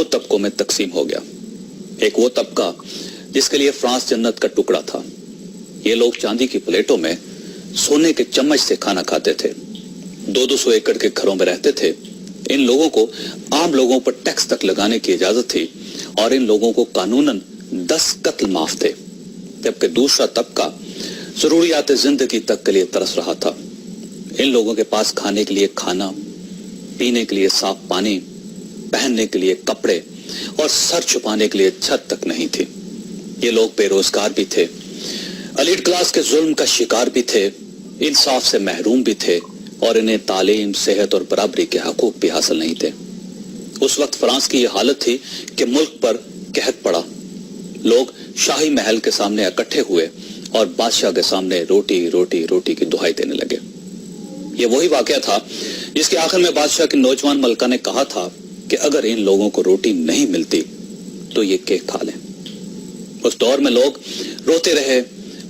दो तबकों में तकसीम हो गया। एक वो तबका जिसके लिए फ्रांस जन्नत का टुकड़ा था। ये लोग चांदी की प्लेटों में सोने के चम्मच से खाना खाते थे, 200 एकड़ के घरों में रहते थे। इन लोगों को आम लोगों पर टैक्स तक लगाने की इजाजत थी और इन लोगों को कानूनन 10 कत्ल माफ थे। जबकि दूसरा तबका जरूरियात जिंदगी तक के लिए तरस रहा था। इन लोगों के पास खाने के लिए खाना, पीने के लिए साफ पानी, पहनने के लिए कपड़े और सर छुपाने के लिए छत तक नहीं थी। ये लोग बेरोजगार भी थे, एलीट क्लास के जुल्म का शिकार भी थे, इंसाफ से महरूम भी थे और इन्हें तालीम, सेहत और बराबरी के हकूक भी हासिल नहीं थे। उस वक्त फ्रांस की यह हालत थी कि मुल्क पर कहत पड़ा। लोग शाही महल के सामने इकट्ठे हुए और बादशाह के सामने रोटी रोटी रोटी की दुहाई देने लगे। ये वही वाकया था जिसके आखिर में बादशाह की नौजवान मलका ने कहा था कि अगर इन लोगों को रोटी नहीं मिलती तो ये केक खा लें। उस दौर में लोग रोते रहे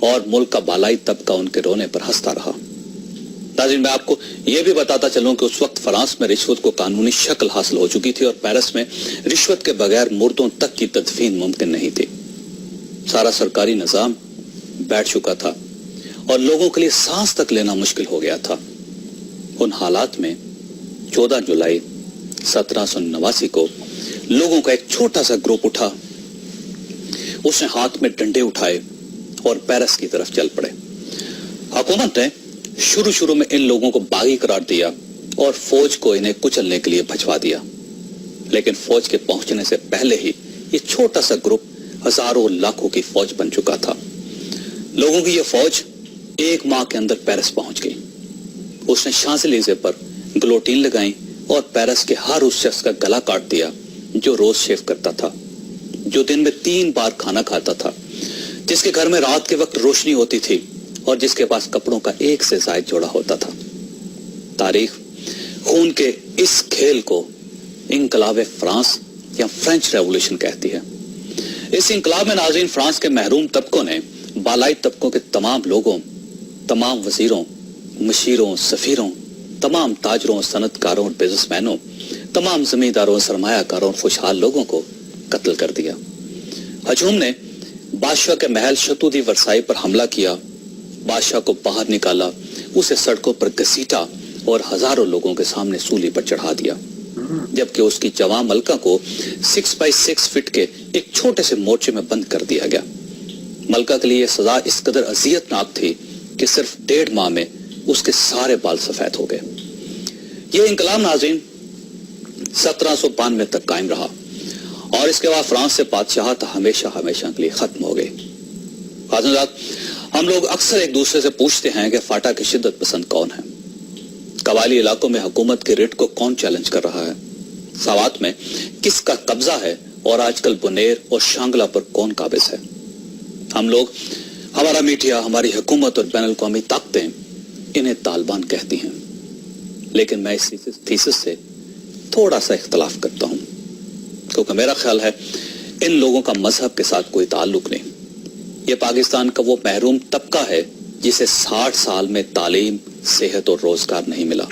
और मुल्क का बालाई तबका उनके रोने पर हंसता रहा। नाज़रीन, मैं आपको यह भी बताता चलूं कि उस वक्त फ्रांस में रिश्वत को कानूनी शक्ल हासिल हो चुकी थी और पेरिस में रिश्वत के बगैर मुर्दों तक की तदफीन मुमकिन नहीं थी। सारा सरकारी निजाम बैठ चुका था और लोगों के लिए सांस तक लेना मुश्किल हो गया था। उन हालात में 14 जुलाई 1789 को लोगों का एक छोटा सा ग्रुप उठा। उसने हाथ में डंडे उठाए और पेरिस की तरफ चल पड़े। हुकूमत ने शुरू में इन लोगों को बागी करार दिया और फौज को इन्हें कुचलने के लिए भिजवा दिया। लेकिन फौज के पहुंचने से पहले ही ये छोटा सा ग्रुप हजारों लाखों की फौज बन चुका था। लोगों की यह फौज 1 माह के अंदर पेरिस पहुंच गई। उसने शांज़ेलीज़े पर गिलोटिन लगाई और पेरिस के हर उस शख्स का गला काट दिया जो रोज शेव करता था, जो दिन में 3 बार खाना खाता था, जिसके घर में रात के वक्त रोशनी होती थी और जिसके पास कपड़ों का एक से ज़ायद जोड़ा होता था। तारीख खून के इस खेल को इंकलाब फ्रांस या फ्रेंच रेवोल्यूशन कहती है। इस इंकलाब में नाज़रीन फ्रांस के महरूम तबकों ने बालाई तबकों के तमाम लोगों, तमाम वजीरों, मशीरों, सफीरों, तमाम ताजरों, सनतकारों और बिजनेसमैनों, तमाम जमींदारों, सरमायाकारों और खुशहाल लोगों को कत्ल कर दिया। हजूम ने बादशाह के महल शतूदी वर्साई पर हमला किया, बादशाह को बाहर निकाला, उसे सड़कों पर घसीटा और हजारों लोगों के सामने सूली पर चढ़ा दिया। जबकि उसकी जवां मलका को 6 बाई 6 फीट के एक छोटे से मोर्चे में बंद कर दिया गया। मलका के लिए सजा इस कदर अजियतनाक थी कि सिर्फ 1.5 माह में उसके सारे बाल सफेद हो गए। यह इंकलाब नाज़रीन 1792 तक कायम रहा और इसके बाद फ्रांस से बादशाहत हमेशा हमेशा के लिए खत्म हो गई। हज़रात, हम लोग अक्सर एक दूसरे से पूछते हैं कि फाटा की शिद्दत पसंद कौन है, कबायली इलाकों में हुकूमत के रेट को कौन चैलेंज कर रहा है, सवात में किसका कब्जा है और आजकल बुनेर और शांगला पर कौन काबिज है। हम लोग, हमारा मीडिया, हमारी हुकूमत और बैनुल अक़वामी ताकतें इन्हें तालिबान कहती हैं। लेकिन मैं इस थीसिस से थोड़ा सा इख्तलाफ करता हूं, क्योंकि मेरा ख्याल है इन लोगों का मजहब के साथ कोई ताल्लुक नहीं। ये पाकिस्तान का वो महरूम तबका है जिसे 60 साल में तालीम, सेहत और रोजगार नहीं मिला।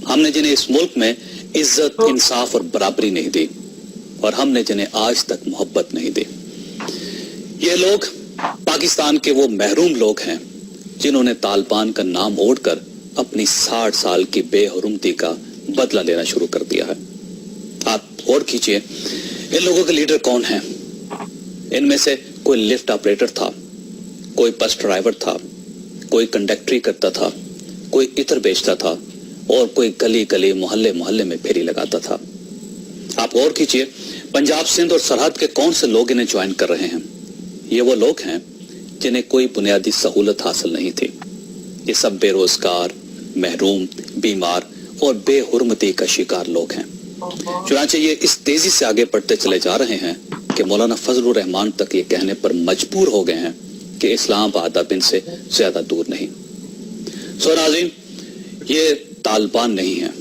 हमने जिन्हें इस मुल्क में इज्जत, इंसाफ और बराबरी नहीं दी और हमने जिन्हें आज तक मोहब्बत नहीं दी। ये लोग पाकिस्तान के वो महरूम लोग हैं जिन्होंने तालिबान का नाम ओढ़कर अपनी 60 साल की बेहुरमती का बदला लेना शुरू कर दिया है। आप गौर कीजिए, इन लोगों के लीडर कौन हैं? इनमें से कोई लिफ्ट ऑपरेटर था, कोई बस ड्राइवर था, कोई कंडक्टरी करता था, कोई इत्र बेचता था और कोई गली गली, मोहल्ले मोहल्ले में फेरी लगाता था। आप गौर कीजिए, पंजाब, सिंध और सरहद के कौन से लोग इन्हें ज्वाइन कर रहे हैं? ये वो लोग हैं जिन्हें कोई बुनियादी सहूलत हासिल नहीं थी। ये सब बेरोजगार, महरूम, बीमार और बेहुरमती का शिकार लोग हैं। चुनांचे ये इस तेजी से आगे बढ़ते चले जा रहे हैं कि मौलाना फजलुर रहमान तक ये कहने पर मजबूर हो गए हैं कि इस्लामाबाद अब इनसे ज्यादा दूर नहीं। सो नाज़रीन, ये तालिबान नहीं है,